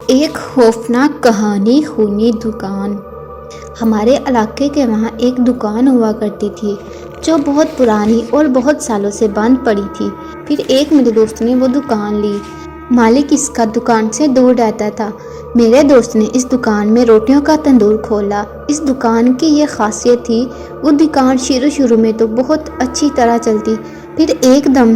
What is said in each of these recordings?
ایک خوفناک کہانی خونی دکان۔ ہمارے علاقے کے وہاں ایک دکان ہوا کرتی تھی جو بہت پرانی اور بہت سالوں سے بند پڑی تھی۔ پھر ایک میرے دوست نے وہ دکان لی۔ مالک اس کا دکان سے دور رہتا تھا۔ میرے دوست نے اس دکان میں روٹیوں کا تندور کھولا۔ اس دکان کی یہ خاصیت تھی، وہ دکان شروع میں تو بہت اچھی طرح چلتی، پھر ایک دم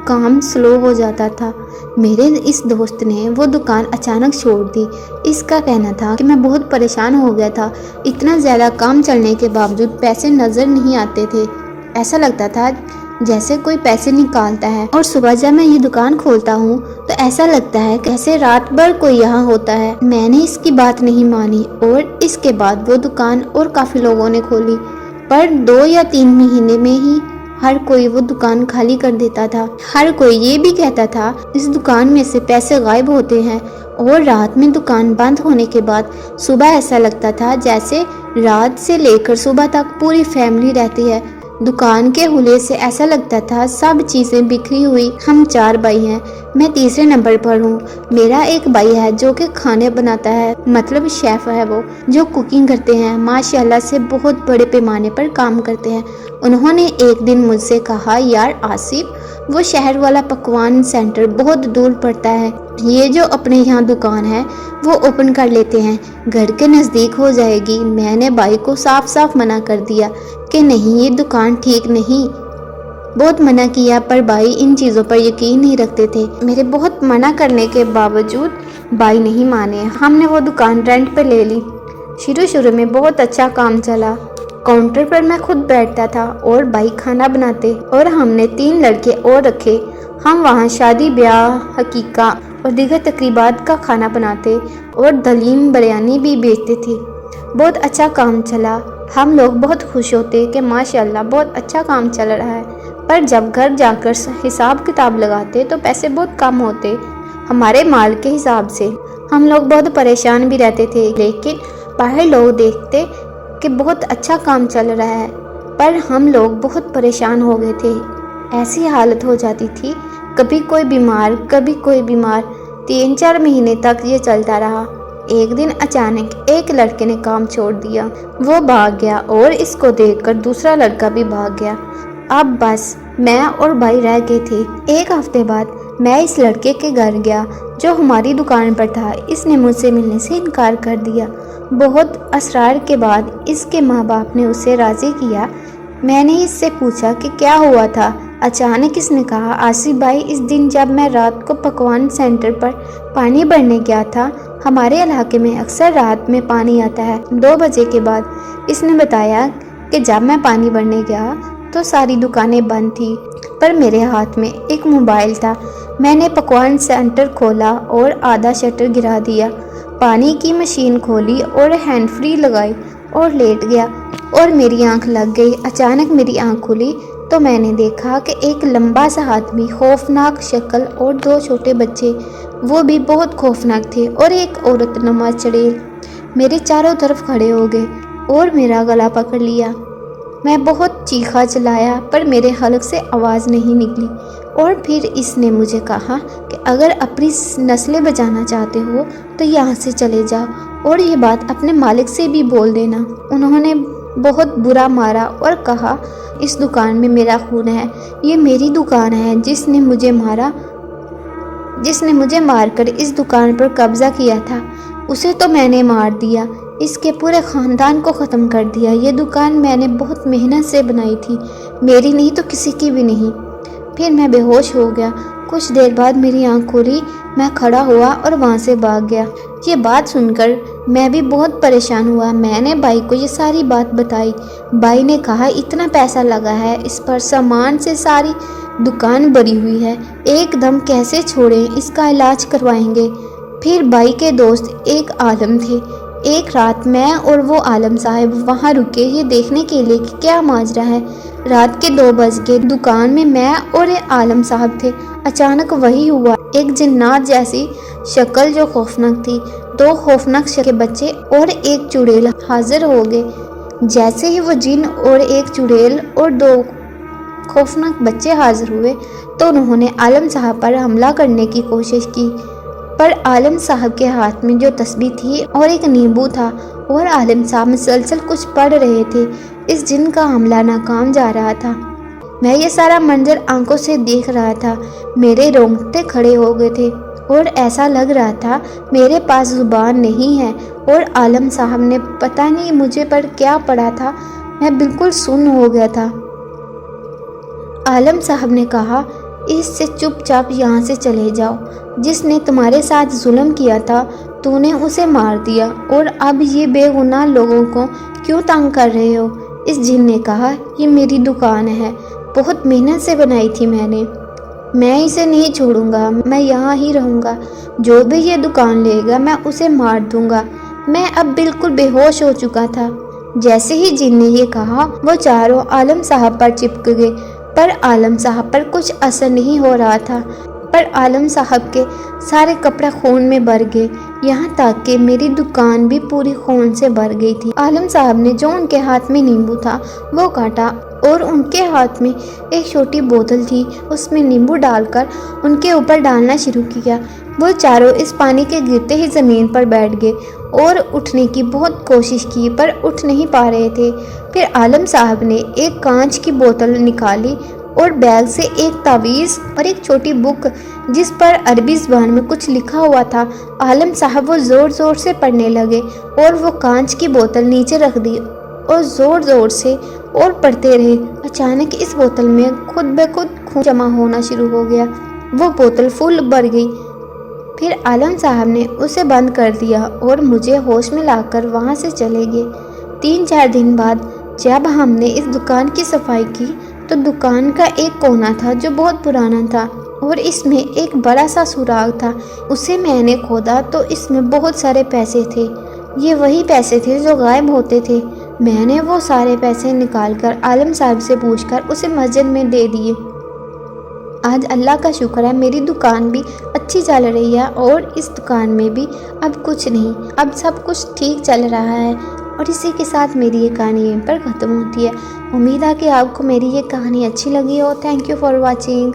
کام سلو ہو جاتا تھا۔ میرے اس دوست نے وہ دکان اچانک چھوڑ دی۔ اس کا کہنا تھا کہ میں بہت پریشان ہو گیا تھا، اتنا زیادہ کام چلنے کے باوجود پیسے نظر نہیں آتے تھے۔ ایسا لگتا تھا جیسے کوئی پیسے نکالتا ہے، اور صبح جب میں یہ دکان کھولتا ہوں تو ایسا لگتا ہے کہ جیسے رات بھر کوئی یہاں ہوتا ہے۔ میں نے اس کی بات نہیں مانی اور اس کے بعد وہ دکان اور کافی لوگوں نے کھولی، پر 2 یا 3 مہینے میں ہی ہر کوئی وہ دکان خالی کر دیتا تھا۔ ہر کوئی یہ بھی کہتا تھا اس دکان میں سے پیسے غائب ہوتے ہیں، اور رات میں دکان بند ہونے کے بعد صبح ایسا لگتا تھا جیسے رات سے لے کر صبح تک پوری فیملی رہتی ہے۔ دکان کے حولے سے ایسا لگتا تھا سب چیزیں بکھری ہوئی۔ ہم 4 بھائی ہیں، میں تیسرے نمبر پر ہوں۔ میرا ایک بھائی ہے جو کہ کھانے بناتا ہے، مطلب شیف ہے، وہ جو کوکنگ کرتے ہیں، ماشاءاللہ سے بہت بڑے پیمانے پر کام کرتے ہیں۔ انہوں نے ایک دن مجھ سے کہا، یار آصف، وہ شہر والا پکوان سینٹر بہت دور پڑتا ہے، یہ جو اپنے یہاں دکان ہے وہ اوپن کر لیتے ہیں، گھر کے نزدیک ہو جائے گی۔ میں نے بھائی کو صاف منع کر دیا کہ نہیں، یہ دکان ٹھیک نہیں، بہت منع کیا، پر بھائی ان چیزوں پر یقین نہیں رکھتے تھے۔ میرے بہت منع کرنے کے باوجود بھائی نہیں مانے۔ ہم نے وہ دکان رینٹ پہ لے لی۔ شروع میں بہت اچھا کام چلا۔ کاؤنٹر پر میں خود بیٹھتا تھا اور بھائی کھانا بناتے، اور ہم نے 3 لڑکے اور رکھے۔ ہم وہاں شادی بیاہ، عقیقہ اور دیگر تقریبات کا کھانا بناتے اور دلیم بریانی بھی بیچتے تھے۔ بہت اچھا کام چلا۔ ہم لوگ بہت خوش ہوتے کہ ماشاءاللہ بہت اچھا کام چل رہا ہے، پر جب گھر جا کر حساب کتاب لگاتے تو پیسے بہت کم ہوتے ہمارے مال کے حساب سے۔ ہم لوگ بہت پریشان بھی رہتے تھے، لیکن باہر لوگ دیکھتے کہ بہت اچھا کام چل رہا ہے، پر ہم لوگ بہت پریشان ہو گئے تھے۔ ایسی حالت ہو جاتی تھی، کبھی کوئی بیمار، کبھی کوئی بیمار۔ 3-4 مہینے تک یہ چلتا رہا۔ ایک دن اچانک ایک لڑکے نے کام چھوڑ دیا، وہ بھاگ گیا، اور اس کو دیکھ کر دوسرا لڑکا بھی بھاگ گیا۔ اب بس میں اور بھائی رہ گئے تھے۔ ایک ہفتے بعد میں اس لڑکے کے گھر گیا جو ہماری دکان پر تھا۔ اس نے مجھ سے ملنے سے انکار کر دیا۔ بہت اصرار کے بعد اس کے ماں باپ نے اسے راضی کیا۔ میں نے اس سے پوچھا کہ کیا ہوا تھا۔ اچانک اس نے کہا، آصف بھائی، اس دن جب میں رات کو پکوان سینٹر پر پانی بھرنے گیا تھا، ہمارے علاقے میں اکثر رات میں پانی آتا ہے 2 بجے کے بعد۔ اس نے بتایا کہ جب میں پانی بھرنے گیا تو ساری دکانیں بند تھی، پر میرے ہاتھ میں ایک موبائل تھا۔ میں نے پکوان سینٹر کھولا اور آدھا شٹر گرا دیا، پانی کی مشین کھولی اور ہینڈ فری لگائی اور لیٹ گیا، اور میری آنکھ لگ گئی۔ اچانک میری آنکھ کھلی تو میں نے دیکھا کہ ایک لمبا سا آدمی، خوفناک شکل، اور 2 چھوٹے بچے، وہ بھی بہت خوفناک تھے، اور ایک عورت نماز چڑھیل میرے چاروں طرف کھڑے ہو گئے اور میرا گلا پکڑ لیا۔ میں بہت چیخا چلایا، پر میرے حلق سے آواز نہیں نکلی، اور پھر اس نے مجھے کہا کہ اگر اپنی نسلیں بچانا چاہتے ہو تو یہاں سے چلے جاؤ، اور یہ بات اپنے مالک سے بھی بول دینا۔ انہوں نے بہت برا مارا اور کہا، اس دکان میں میرا خون ہے، یہ میری دکان ہے، جس نے مجھے مار کر اس دکان پر قبضہ کیا تھا، اسے تو میں نے مار دیا، اس کے پورے خاندان کو ختم کر دیا۔ یہ دکان میں نے بہت محنت سے بنائی تھی، میری نہیں تو کسی کی بھی نہیں۔ پھر میں بے ہوش ہو گیا۔ کچھ دیر بعد میری آنکھ کھلی، میں کھڑا ہوا اور وہاں سے بھاگ گیا۔ یہ بات سن کر میں بھی بہت پریشان ہوا۔ میں نے بھائی کو یہ ساری بات بتائی۔ بھائی نے کہا، اتنا پیسہ لگا ہے اس پر، سامان سے ساری دکان بھری ہوئی ہے، ایک دم کیسے چھوڑیں، اس کا علاج کروائیں گے۔ پھر بھائی کے دوست ایک عالم تھے۔ ایک رات میں اور وہ عالم صاحب وہاں رکے یہ دیکھنے کے لیے کہ کیا ماجرا ہے۔ رات کے 2 بج گئے۔ دکان میں اور عالم صاحب تھے۔ اچانک وہی ہوا، ایک جنات جیسی شکل جو خوفناک تھی، 2 خوفناک شکل کے بچے اور ایک چڑیل حاضر ہو گئے۔ جیسے ہی وہ جن اور ایک چڑیل اور 2 خوفناک بچے حاضر ہوئے تو انہوں نے عالم صاحب پر حملہ کرنے کی کوشش کی۔ پر عالم صاحب کے ہاتھ میں جو تسبیح تھی اور ایک نیمبو تھا اور عالم صاحب مسلسل کچھ پڑھ رہے تھے، اس جن کا حملہ ناکام جا رہا تھا۔ میں یہ سارا منظر آنکھوں سے دیکھ رہا تھا، میرے رونگٹے کھڑے ہو گئے تھے اور ایسا لگ رہا تھا میرے پاس زبان نہیں ہے اور عالم صاحب نے پتہ نہیں مجھے پر کیا پڑھا تھا، میں بالکل سن ہو گیا تھا۔ عالم صاحب نے کہا، اس سے چپ چاپ یہاں سے چلے جاؤ، جس نے تمہارے ساتھ ظلم کیا تھا تو نے اسے مار دیا اور اب یہ بے گناہ لوگوں کو کیوں تنگ کر رہے ہو؟ اس جن نے کہا، یہ میری دکان ہے، بہت محنت سے بنائی تھی میں اسے نہیں چھوڑوں گا، میں یہاں ہی رہوں گا، جو بھی یہ دکان لے گا میں اسے مار دوں گا۔ میں اب بالکل بے ہوش ہو چکا تھا۔ جیسے ہی جن نے یہ کہا وہ چاروں عالم صاحب پر چپک گئے، پر عالم صاحب پر کچھ اثر نہیں ہو رہا تھا، پر عالم صاحب کے سارے کپڑے خون میں بھر گئے، یہاں تک کہ میری دکان بھی پوری خون سے بھر گئی تھی۔ عالم صاحب نے جو ان کے ہاتھ میں نیمبو تھا وہ کاٹا اور ان کے ہاتھ میں ایک چھوٹی بوتل تھی، اس میں نیمبو ڈال کر ان کے اوپر ڈالنا شروع کیا۔ وہ چاروں اس پانی کے گرتے ہی زمین پر بیٹھ گئے اور اٹھنے کی بہت کوشش کی پر اٹھ نہیں پا رہے تھے۔ پھر عالم صاحب نے ایک کانچ کی بوتل نکالی اور بیگ سے ایک تعویذ اور ایک چھوٹی بک جس پر عربی زبان میں کچھ لکھا ہوا تھا۔ عالم صاحب وہ زور زور سے پڑھنے لگے اور وہ کانچ کی بوتل نیچے رکھ دی اور زور زور سے اور پڑھتے رہے۔ اچانک اس بوتل میں خود بخود خون جمع ہونا شروع ہو گیا، وہ بوتل فل بھر گئی۔ پھر عالم صاحب نے اسے بند کر دیا اور مجھے ہوش میں لا کر وہاں سے چلے گئے۔ 3-4 دن بعد جب ہم نے اس دکان کی صفائی کی تو دکان کا ایک کونا تھا جو بہت پرانا تھا اور اس میں ایک بڑا سا سوراخ تھا، اسے میں نے کھودا تو اس میں بہت سارے پیسے تھے۔ یہ وہی پیسے تھے جو غائب ہوتے تھے۔ میں نے وہ سارے پیسے نکال کر عالم صاحب سے پوچھ کر اسے مسجد میں دے دیے۔ آج اللہ کا شکر ہے میری دکان بھی اچھی چل رہی ہے اور اس دکان میں بھی اب کچھ نہیں، اب سب کچھ ٹھیک چل رہا ہے۔ اور اسی کے ساتھ میری یہ کہانی یہیں پر ختم ہوتی ہے۔ امید ہے کہ آپ کو میری یہ کہانی اچھی لگی ہو۔ Thank you for watching.